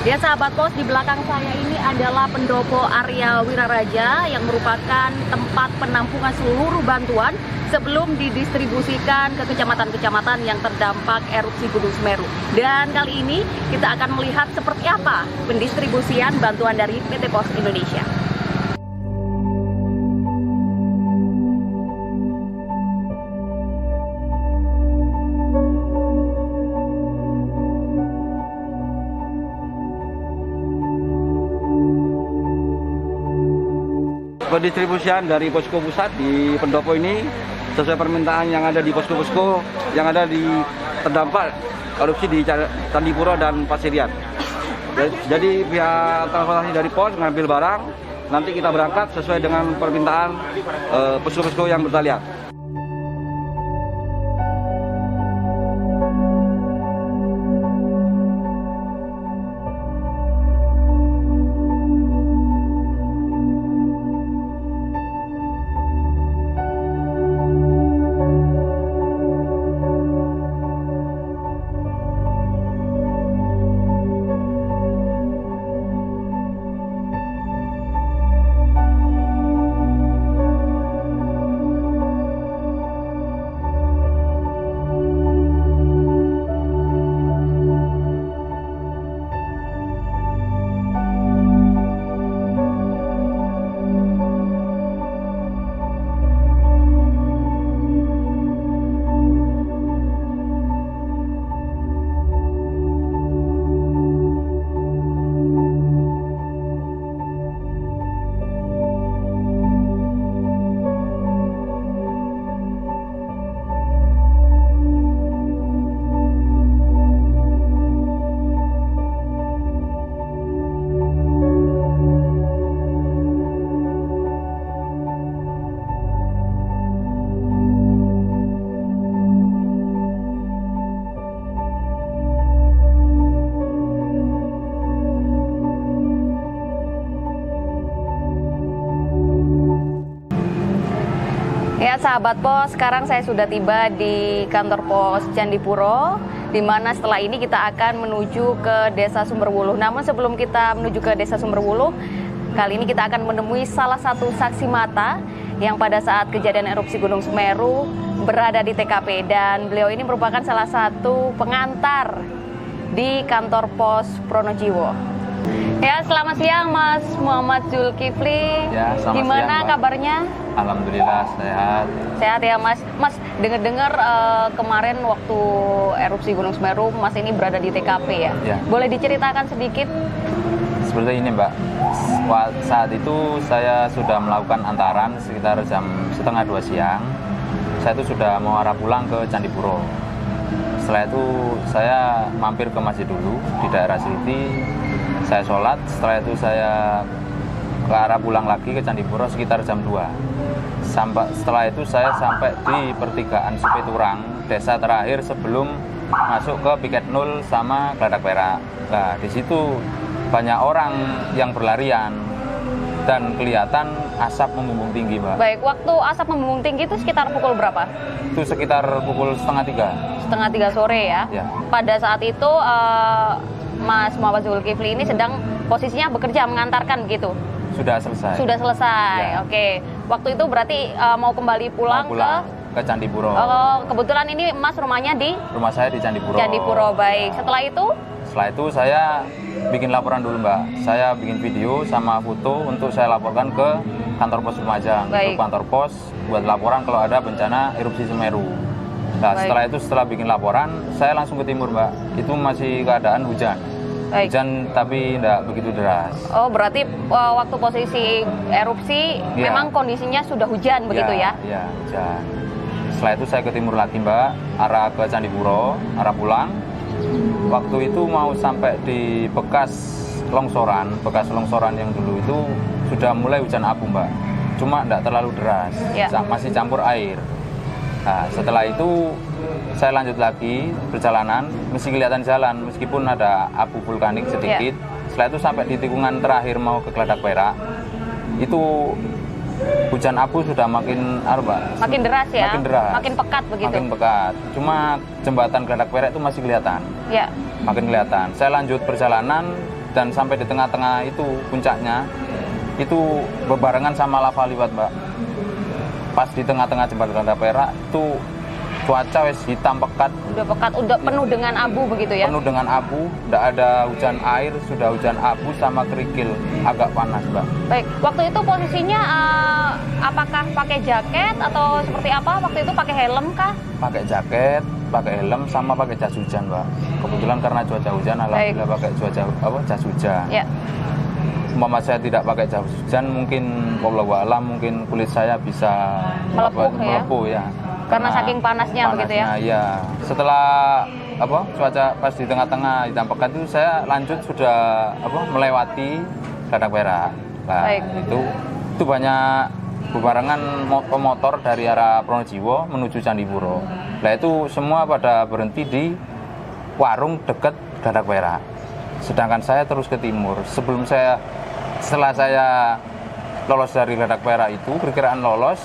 Ya sahabat pos, di belakang saya ini adalah pendopo area Wiraraja yang merupakan tempat penampungan seluruh bantuan sebelum didistribusikan ke kecamatan-kecamatan yang terdampak erupsi Gunung Semeru. Dan kali ini kita akan melihat seperti apa pendistribusian bantuan dari PT Pos Indonesia. Pendistribusian dari posko pusat di pendopo ini sesuai permintaan yang ada di posko-posko yang ada di terdampak erupsi di Candipuro dan Pasirian. Jadi pihak transportasi dari pos mengambil barang, nanti kita berangkat sesuai dengan permintaan posko-posko yang bertalian. Ya sahabat pos, sekarang saya sudah tiba di kantor pos Candipuro, di mana setelah ini kita akan menuju ke Desa Sumberwuluh. Namun sebelum kita menuju ke Desa Sumberwuluh, kali ini kita akan menemui salah satu saksi mata yang pada saat kejadian erupsi Gunung Semeru berada di TKP, dan beliau ini merupakan salah satu pengantar di kantor pos Pronojiwo. Ya, selamat siang Mas Muhammad Zulkifli. Ya, selamat Gimana siang, Mbak. kabarnya? Alhamdulillah sehat. Sehat ya Mas. Mas, dengar-dengar kemarin waktu erupsi Gunung Semeru, Mas ini berada di TKP ya? Ya. Boleh diceritakan sedikit? Seperti ini Mbak, saat itu saya sudah melakukan antaran sekitar jam 1:30 siang. Saya itu sudah mau arah pulang ke Candipuro. Setelah itu saya mampir ke masjid dulu di daerah Siti. Saya sholat, setelah itu saya ke arah pulang lagi ke Candipuro sekitar jam 2. Setelah itu saya sampai di pertigaan Supiturang, desa terakhir sebelum masuk ke Piket Nul sama Geladak Perak. Nah, di situ banyak orang yang berlarian dan kelihatan asap membumbung tinggi, Mbak. Baik, waktu asap membumbung tinggi itu sekitar pukul berapa? Itu sekitar pukul 2:30. 2:30 sore ya? Ya. Pada saat itu Mas Muhammad Zulkifli ini sedang posisinya bekerja mengantarkan gitu? Sudah selesai. Sudah selesai, Ya. Oke. Waktu itu berarti mau kembali pulang, ke Candipuro. Kebetulan ini Mas rumahnya di? Rumah saya di Candipuro. Candipuro, baik. Setelah itu? Setelah itu saya bikin laporan dulu, Mbak. Saya bikin video sama foto untuk saya laporkan ke kantor pos Lumajang. Baik. Ke kantor pos buat laporan kalau ada bencana erupsi Semeru. Nah, Baik. setelah bikin laporan, saya langsung ke timur, Mbak. Itu masih keadaan hujan. Baik. Hujan tapi tidak begitu deras. Oh, berarti waktu posisi erupsi Ya. memang kondisinya sudah hujan begitu ya? Iya, hujan. Setelah itu saya ke timur lagi, Mbak, arah ke Candipuro, arah pulang. Waktu itu mau sampai di bekas longsoran yang dulu itu sudah mulai hujan abu, Mbak. Cuma tidak terlalu deras, Ya. masih campur air. Nah, setelah itu saya lanjut lagi perjalanan, mesti kelihatan jalan meskipun ada abu vulkanik sedikit. Setelah itu sampai di tikungan terakhir mau ke Geladak Perak, itu hujan abu sudah makin Makin deras ya? Makin deras. Makin pekat begitu? Makin pekat. Cuma jembatan Geladak Perak itu masih kelihatan. Ya. Makin kelihatan. Saya lanjut perjalanan dan sampai di tengah-tengah itu puncaknya itu berbarengan sama lava liwat, Mbak. Pas di tengah-tengah jembatan Geladak Perak itu cuaca wes hitam pekat, udah penuh dengan abu begitu ya? penuh dengan abu, tidak ada hujan air, sudah hujan abu sama kerikil, agak panas, Mbak. Baik, waktu itu posisinya apakah pakai jaket atau seperti apa? Waktu itu pakai helm kah? Pakai jaket, pakai helm, sama pakai jas hujan, Mbak. Kebetulan karena cuaca hujan, alhamdulillah pakai jas hujan. Ya. Umpama saya tidak pakai jas hujan, mungkin wallahu a'lam, mungkin kulit saya bisa melepuh ya. Karena saking panasnya begitu ya? Iya. Setelah cuaca pas di tengah-tengah hitam pekat itu saya lanjut sudah melewati Geladak Perak. Nah, itu banyak bebarengan pemotor dari arah Pronojiwo menuju Candipuro. Nah, itu semua pada berhenti di warung dekat Geladak Perak. Sedangkan saya terus ke timur. Setelah saya lolos dari Geladak Perak itu, perkiraan lolos,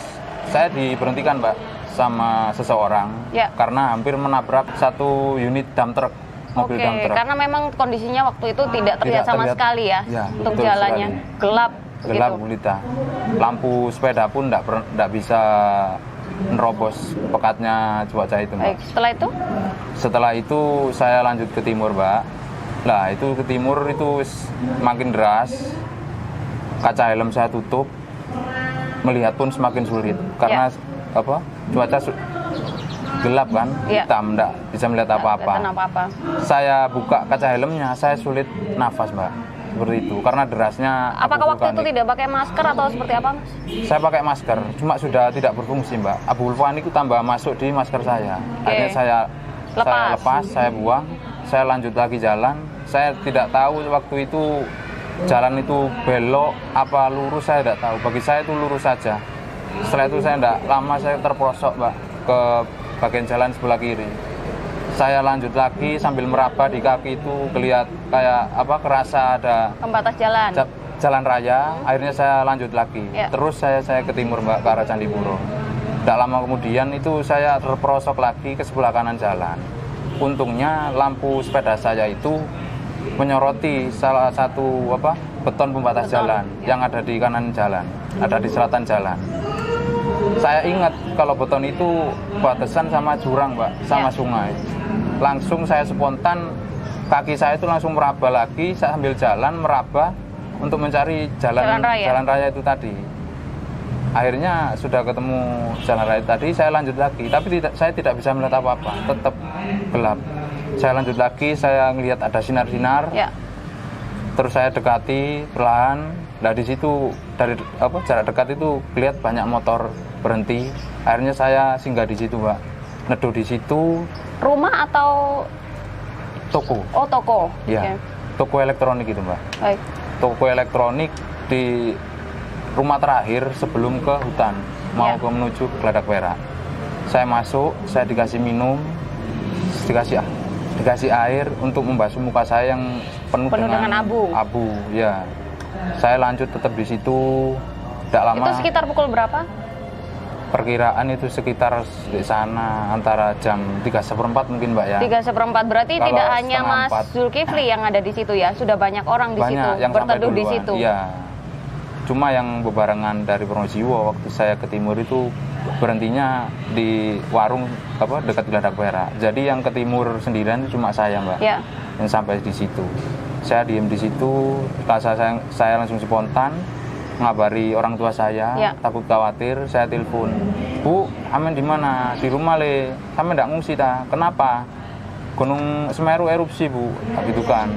saya diberhentikan, Mbak, sama seseorang karena hampir menabrak satu unit dump truck, mobil dump truck. Karena memang kondisinya waktu itu tidak terlihat sama sekali ya untuk jalannya sekali. Gelap gulita. Lampu sepeda pun tidak bisa nerobos pekatnya cuaca itu, Mbak. Baik, setelah itu saya lanjut ke timur, Mbak. Lah itu ke timur itu makin deras, kaca helm saya tutup, melihat pun semakin sulit karena cuaca gelap kan, hitam, enggak bisa melihat apa-apa. Saya buka kaca helmnya, saya sulit nafas, Mbak, seperti itu karena derasnya. Apakah waktu itu tidak pakai masker atau seperti apa, Mas? Saya pakai masker, cuma sudah tidak berfungsi, Mbak. Abu vulkanik itu tambah masuk di masker saya. Akhirnya saya lepas, saya buang, saya lanjut lagi jalan. Saya tidak tahu waktu itu jalan itu belok apa lurus, saya tidak tahu. Bagi saya itu lurus saja. Setelah itu saya tidak lama, saya terperosok, Mbak, ke bagian jalan sebelah kiri. Saya lanjut lagi sambil meraba di kaki itu kerasa ada pembatas jalan raya. Akhirnya saya lanjut lagi. Terus saya ke timur, Mbak, ke arah Candipuro. Tidak lama kemudian itu saya terperosok lagi ke sebelah kanan jalan. Untungnya lampu sepeda saya itu menyoroti salah satu beton pembatas jalan yang ada di kanan jalan, ada di selatan jalan. Saya ingat kalau beton itu batasan sama jurang, Mbak, sama sungai. Langsung saya spontan, kaki saya itu langsung meraba lagi, saya sambil jalan meraba untuk mencari jalan raya itu tadi. Akhirnya sudah ketemu jalan raya tadi, saya lanjut lagi, tapi saya tidak bisa melihat apa-apa, tetap gelap. Saya lanjut lagi, saya melihat ada sinar-sinar. Terus saya dekati perlahan. Nah, di situ dari jarak dekat itu lihat banyak motor berhenti. Akhirnya saya singgah di situ, Mbak. Neduh di situ. Rumah atau toko? Oh, toko. Ya. Toko elektronik itu, Mbak. Baik. Toko elektronik di rumah terakhir sebelum ke hutan, mau menuju Geladak Perak. Saya masuk, saya dikasih minum, dikasih air untuk membasuh muka saya yang penuh dengan abu. Ya. Saya lanjut tetap di situ. Tidak lama. Itu sekitar pukul berapa? Perkiraan itu sekitar di sana antara jam 3:15 mungkin, Mbak, ya. 3:15 berarti kalau tidak hanya Mas Zulkifli yang ada di situ ya, sudah banyak orang di situ yang berteduh di situ. Iya. Cuma yang bebarengan dari Pronojiwo waktu saya ke timur itu berhentinya di warung dekat Geladak Perak. Jadi yang ke timur sendirian cuma saya, Mbak. Yang sampai di situ. Saya diem di situ, saya langsung spontan ngabari orang tua saya, takut khawatir, saya telepon, "Bu, aman di mana? Di rumah le. Sampe ndak ngungsi ta? Kenapa? Gunung Semeru erupsi, Bu." Gitu kan.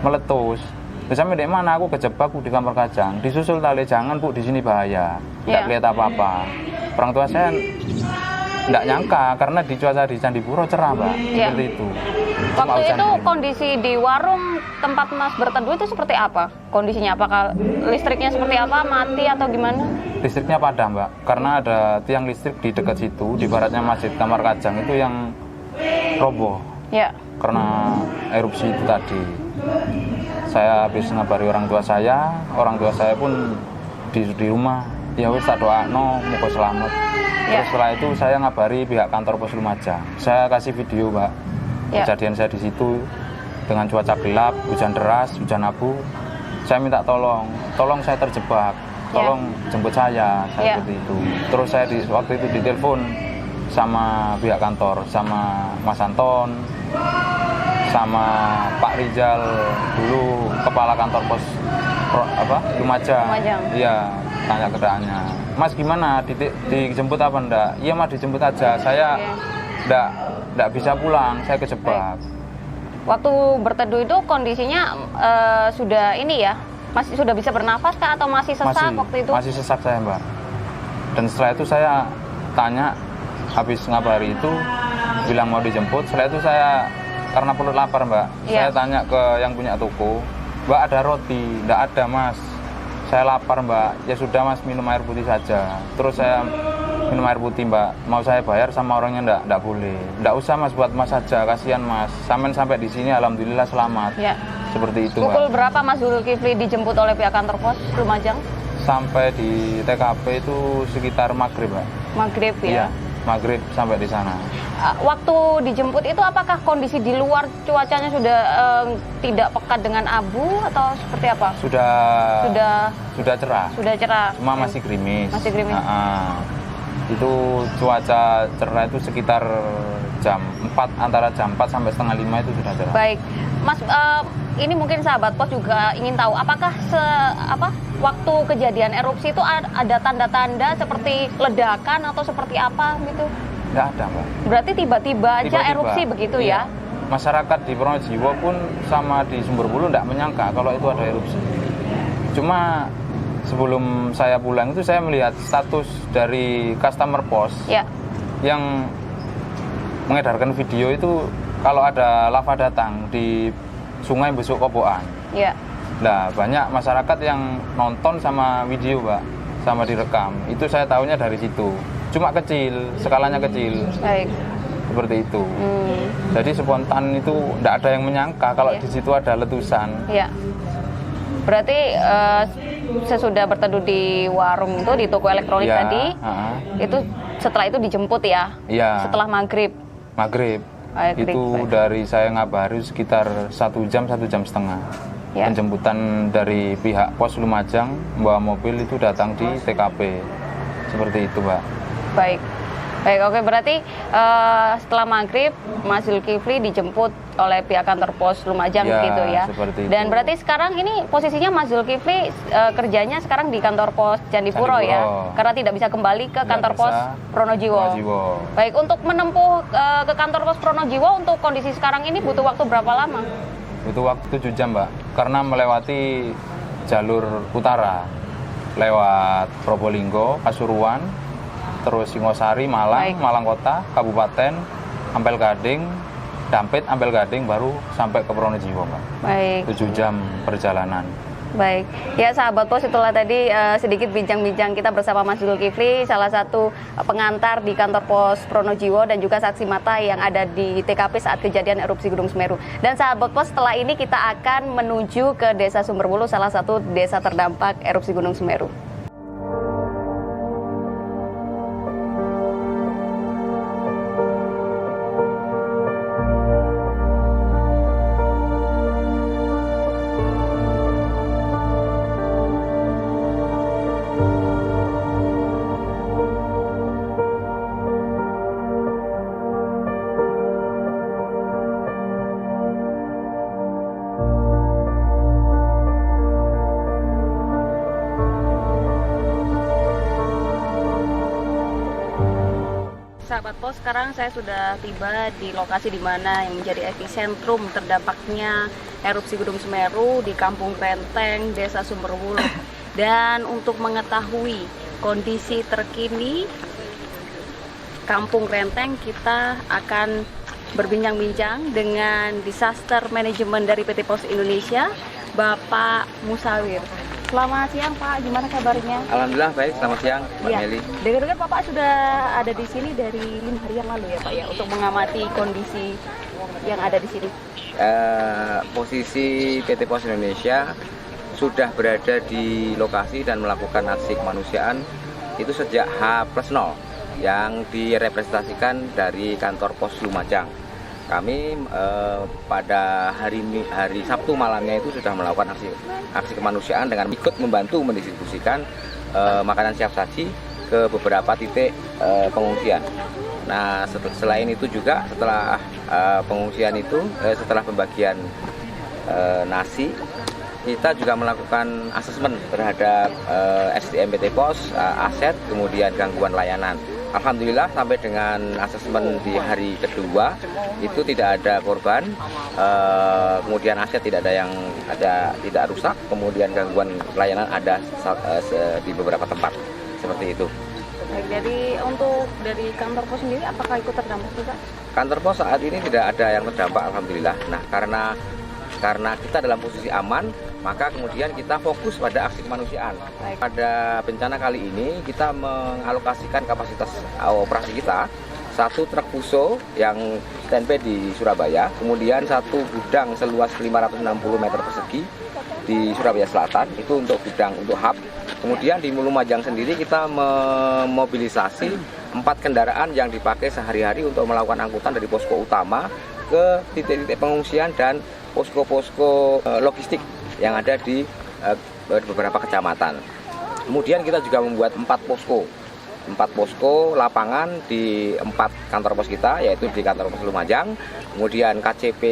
Meletus. Sampai di mana? Aku kejebak di kamar kacang. Disusul tali, "Jangan, Bu, di sini bahaya. Tidak lihat apa-apa." Orang tua saya tidak nyangka karena di cuaca di Candipuro cerah, Mbak. Seperti itu. Waktu itu kondisi di warung tempat Mas berteduh itu seperti apa? Kondisinya apakah listriknya seperti apa? Mati atau gimana? Listriknya padam, Mbak. Karena ada tiang listrik di dekat situ, di baratnya Masjid Kamar Kacang itu yang roboh. Karena erupsi itu tadi. Saya habis ngabari orang tua saya pun di rumah. Ya wis tak doakno muga selamat. Terus setelah itu saya ngabari pihak kantor Pos Lumajang. Saya kasih video, Mbak. Kejadian saya di situ. dengan cuaca gelap, hujan deras, hujan abu. Saya minta tolong saya terjebak, tolong jemput saya seperti itu. Terus saya waktu itu ditelepon sama pihak kantor, sama Mas Anton, sama Pak Rizal dulu kepala kantor pos Lumajang. Iya, tanya keadaannya. Mas gimana? Dijemput apa enggak? Iya Mas, dijemput aja. Saya enggak bisa pulang, saya kejebak. Waktu berteduh itu kondisinya sudah ini ya, masih sudah bisa bernafas kah atau masih sesak waktu itu? Masih sesak saya Mbak. Dan setelah itu saya tanya, habis ngabari itu bilang mau dijemput. Setelah itu saya karena perut lapar Mbak, saya tanya ke yang punya toko, Mbak ada roti? Enggak ada Mas. Saya lapar Mbak. Ya sudah Mas, minum air putih saja. Terus saya minum air putih Mbak. Mau saya bayar sama orangnya enggak boleh. Enggak usah Mas, buat Mas saja, kasihan Mas. Sampai di sini alhamdulillah selamat. Ya. Seperti itu Pukul Mbak. berapa Mas Zulkifli dijemput oleh pihak kantor pos Lumajang? Sampai di TKP itu sekitar maghrib Mbak. Maghrib ya? Iya, maghrib sampai di sana. Waktu dijemput itu apakah kondisi di luar cuacanya sudah tidak pekat dengan abu atau seperti apa? Sudah cerah. Sudah cerah. Cuma masih gerimis. Masih gerimis. Itu cuaca cerah itu sekitar jam 4, antara jam 4 sampai setengah 5 itu sudah cerah. Baik, Mas, ini mungkin sahabat pos juga ingin tahu apakah waktu kejadian erupsi itu ada tanda-tanda seperti ledakan atau seperti apa gitu? Nggak ada Mbak. Berarti tiba-tiba aja erupsi begitu iya. Ya? Masyarakat di Pronojiwo pun sama di Sumberbulu nggak menyangka kalau itu ada erupsi. Cuma sebelum saya pulang itu saya melihat status dari customer pos yang mengedarkan video itu kalau ada lava datang di Sungai Besuk Koboan. Nah, banyak masyarakat yang nonton sama video Mbak, sama direkam. Itu saya tahunya dari situ. Cuma kecil, skalanya kecil. Baik. Seperti itu. Jadi spontan itu tidak ada yang menyangka kalau di situ ada letusan. Berarti sesudah berteduh di warung itu, di toko elektronik tadi, itu setelah itu dijemput ya? Setelah maghrib. Itu dari saya ngabari sekitar 1 jam, 1 jam setengah. Penjemputan dari pihak pos Lumajang membawa mobil itu datang di TKP. Seperti itu Mbak. Baik, oke, berarti setelah maghrib Mas Zulkifli dijemput oleh pihak kantor pos Lumajang gitu ya. Dan berarti sekarang ini posisinya Mas Zulkifli kerjanya sekarang di kantor pos Candipuro ya, karena tidak bisa kembali ke kantor pos Pronojiwo. Baik, untuk menempuh ke kantor pos Pronojiwo untuk kondisi sekarang ini butuh waktu berapa lama? Butuh waktu 7 jam Mbak, karena melewati jalur utara, lewat Probolinggo, Pasuruan, terus Singosari, Malang Kota, Kabupaten, Ampel Gading, Dampit, Ampel Gading, baru sampai ke Pronojiwo Mbak. Baik. 7 jam perjalanan. Baik, ya sahabat pos, itulah tadi sedikit bincang-bincang kita bersama Mas Zulkifli, salah satu pengantar di kantor pos Pronojiwo dan juga saksi mata yang ada di TKP saat kejadian erupsi Gunung Semeru. Dan sahabat pos, setelah ini kita akan menuju ke Desa Sumberwulu, salah satu desa terdampak erupsi Gunung Semeru. Sahabat pos, sekarang saya sudah tiba di lokasi di mana yang menjadi epicentrum terdampaknya erupsi Gunung Semeru di Kampung Krenteng, Desa Sumberwulu. Dan untuk mengetahui kondisi terkini Kampung Krenteng, kita akan berbincang-bincang dengan Disaster Management dari PT Pos Indonesia, Bapak Musawir. Selamat siang Pak, gimana kabarnya? Alhamdulillah baik, selamat siang Mbak Meli. Dengar-dengar Bapak sudah ada di sini dari 5 hari yang lalu ya Pak ya, untuk mengamati kondisi yang ada di sini. Posisi PT Pos Indonesia sudah berada di lokasi dan melakukan aksi kemanusiaan itu sejak H+0 yang direpresentasikan dari kantor Pos Lumajang. Kami pada hari Sabtu malamnya itu sudah melakukan aksi kemanusiaan dengan ikut membantu mendistribusikan makanan siap saji ke beberapa titik pengungsian. Nah, selain itu juga setelah pengungsian itu, setelah pembagian nasi, kita juga melakukan asesmen terhadap SDM PT Pos, aset, kemudian gangguan layanan. Alhamdulillah sampai dengan asesmen di hari kedua itu tidak ada korban, kemudian aset tidak tidak rusak, kemudian gangguan layanan ada di beberapa tempat seperti itu. Baik, jadi untuk dari kantor pos sendiri apakah ikut terdampak juga? Kantor pos saat ini tidak ada yang terdampak, alhamdulillah. Nah, karena kita dalam posisi aman, maka kemudian kita fokus pada aksi kemanusiaan. Baik. Pada bencana kali ini kita mengalokasikan kapasitas operasi kita, 1 truk fuso yang standby di Surabaya, kemudian 1 gudang seluas 560 meter persegi di Surabaya Selatan, itu untuk gudang, untuk hub. Kemudian di Lumajang sendiri kita memobilisasi 4 kendaraan yang dipakai sehari-hari untuk melakukan angkutan dari posko utama ke titik-titik pengungsian dan posko-posko logistik yang ada di beberapa kecamatan. Kemudian kita juga membuat 4 posko lapangan di 4 kantor pos kita, yaitu di kantor pos Lumajang, kemudian KCP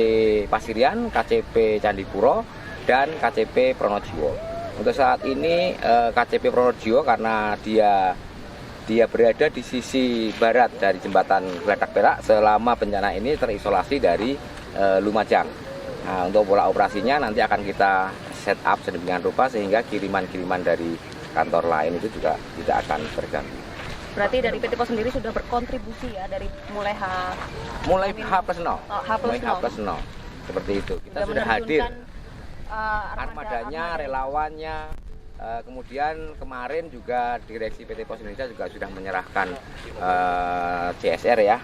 Pasirian, KCP Candipuro, dan KCP Pronojiwo. Untuk saat ini KCP Pronojiwo karena dia berada di sisi barat dari jembatan Geladak Perak, selama bencana ini terisolasi dari Lumajang. Nah, untuk pola operasinya nanti akan kita set up sedemikian rupa sehingga kiriman-kiriman dari kantor lain itu juga tidak akan terganggu. Berarti dari PT Pos sendiri sudah berkontribusi ya dari mulai H plus 0. Mulai H plus 0. Seperti itu. Kita sudah hadir. Armadanya, relawannya, kemudian kemarin juga Direksi PT Pos Indonesia juga sudah menyerahkan CSR ya.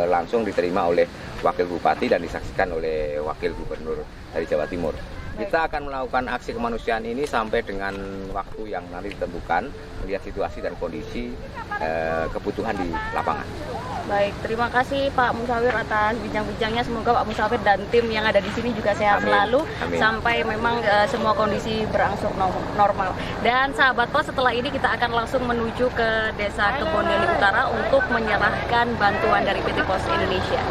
Langsung diterima oleh Wakil Bupati dan disaksikan oleh Wakil Gubernur dari Jawa Timur. Kita akan melakukan aksi kemanusiaan ini sampai dengan waktu yang nanti ditentukan, melihat situasi dan kondisi kebutuhan di lapangan. Baik, terima kasih Pak Musawir atas bincang-bincangnya. Semoga Pak Musawir dan tim yang ada di sini juga sehat selalu. Amin. Sampai memang semua kondisi berangsur normal. Dan sahabat pos, setelah ini kita akan langsung menuju ke Desa Kebondeli Utara untuk menyerahkan bantuan dari PT Pos Indonesia.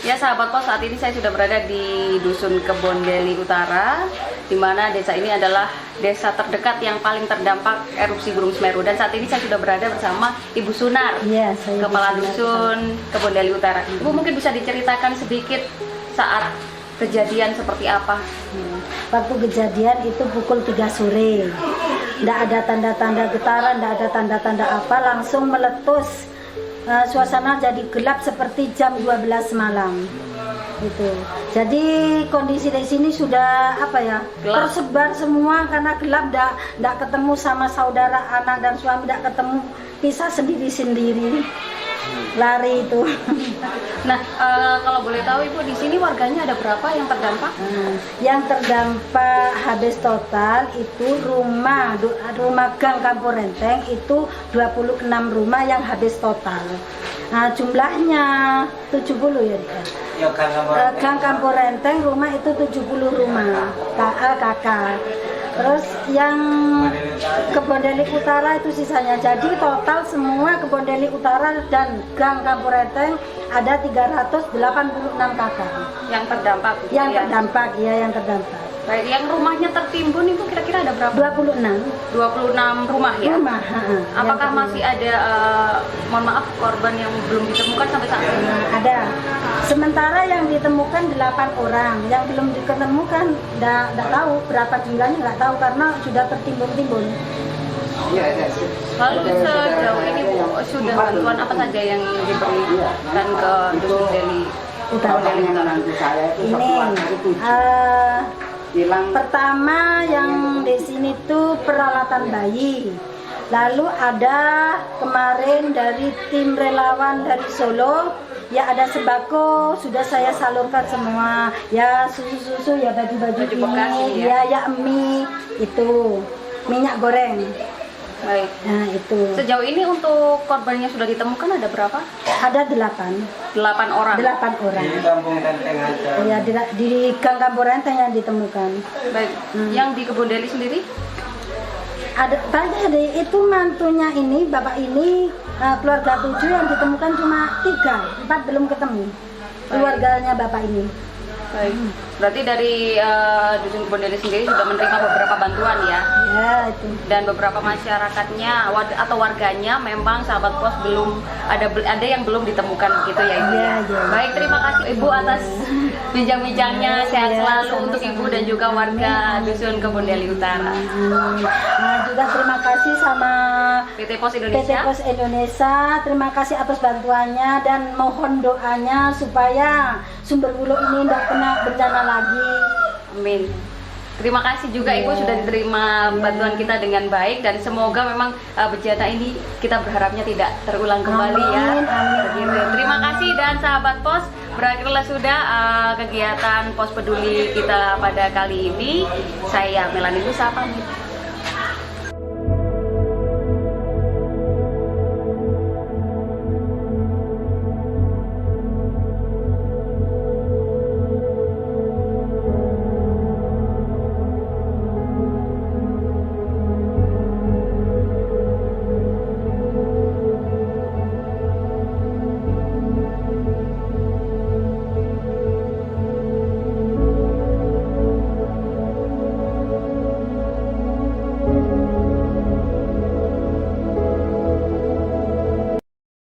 Ya sahabat pos, saat ini saya sudah berada di Dusun Kebondeli Utara, di mana desa ini adalah desa terdekat yang paling terdampak erupsi Gunung Semeru. Dan saat ini saya sudah berada bersama Ibu Sunar, Kepala Dusun Kebondeli Utara. Ibu mungkin bisa diceritakan sedikit saat kejadian seperti apa? Waktu kejadian itu pukul 3 sore, tidak ada tanda-tanda getaran, tidak ada tanda-tanda apa, langsung meletus. Suasana jadi gelap seperti jam 12 malam. Gitu. Jadi kondisi di sini sudah gelap. Tersebar semua karena gelap, tidak ketemu sama saudara, anak dan suami, tidak ketemu, pisah sendiri-sendiri. Lari itu. Nah, kalau boleh tahu Ibu, di sini warganya ada berapa yang terdampak? Yang terdampak habis total itu rumah Gang Kampung Renteng itu 26 rumah yang habis total. Nah, jumlahnya 70 ya. Gang Kampung Renteng rumah itu 70 rumah. kakak. Terus yang Kebondeli Utara itu sisanya. Jadi total semua Kebondeli Utara dan Gang Kampung Renteng ada 386 kakak. Yang terdampak? Yang terdampak, ya yang terdampak. Baik, yang rumahnya tertimbun Ibu kira-kira ada berapa? 26 rumah ya? Rumah, apakah masih ada, mohon maaf, korban yang belum ditemukan sampai saat ini? Ada. Sementara yang ditemukan 8 orang, yang belum ditemukan nggak tahu berapa jumlahnya, nggak tahu karena sudah tertimbun-timbun. Lalu sejauh ini Bu, sudah bantuan apa saja yang diberikan ke Dusun Deli Utara? Ini pertama yang di sini tuh peralatan bayi, Lalu ada kemarin dari tim relawan dari Solo, ya ada sembako sudah saya salurkan semua. Ya susu-susu, ya baju-baju Baju bekas ini, ini ya? ya mie itu, minyak goreng. Baik. Nah itu Sejauh ini untuk korban yang sudah ditemukan ada berapa? ada 8 8 orang. orang. Ya di Gang Kampung Renteng yang ditemukan. Baik. Yang di Kebun Deli sendiri? Ada banyak deh, itu mantunya ini, bapak ini keluarga 7 yang ditemukan cuma 3, 4 belum ketemu. Keluarganya bapak ini. Baik. Berarti dari Dusun Kebun Deli sendiri sudah menerima beberapa bantuan ya? Ya itu. Dan beberapa masyarakatnya atau warganya memang sahabat pos belum ada yang belum ditemukan gitu ya Ibu ya. Iya, iya. Baik, terima kasih Ibu atas bincang-bincangnya. Sehat Iya, selalu sama-sama. untuk Ibu dan juga warga Dusun Kebun Deli Utara. Nah, juga terima kasih sama PT Pos PT Indonesia. Pos Indonesia. Terima kasih atas bantuannya dan mohon doanya supaya Sumberwuluh ini tidak kena bencana lagi. Amin. Terima kasih juga Ibu Iya. sudah diterima bantuan kita dengan baik dan semoga memang bencana ini kita berharapnya tidak terulang kembali ya. Amin, amin, Begitu. amin. Terima kasih dan sahabat pos, berakhirlah sudah kegiatan Pos Peduli kita pada kali ini. Saya Melanie Musa pamit.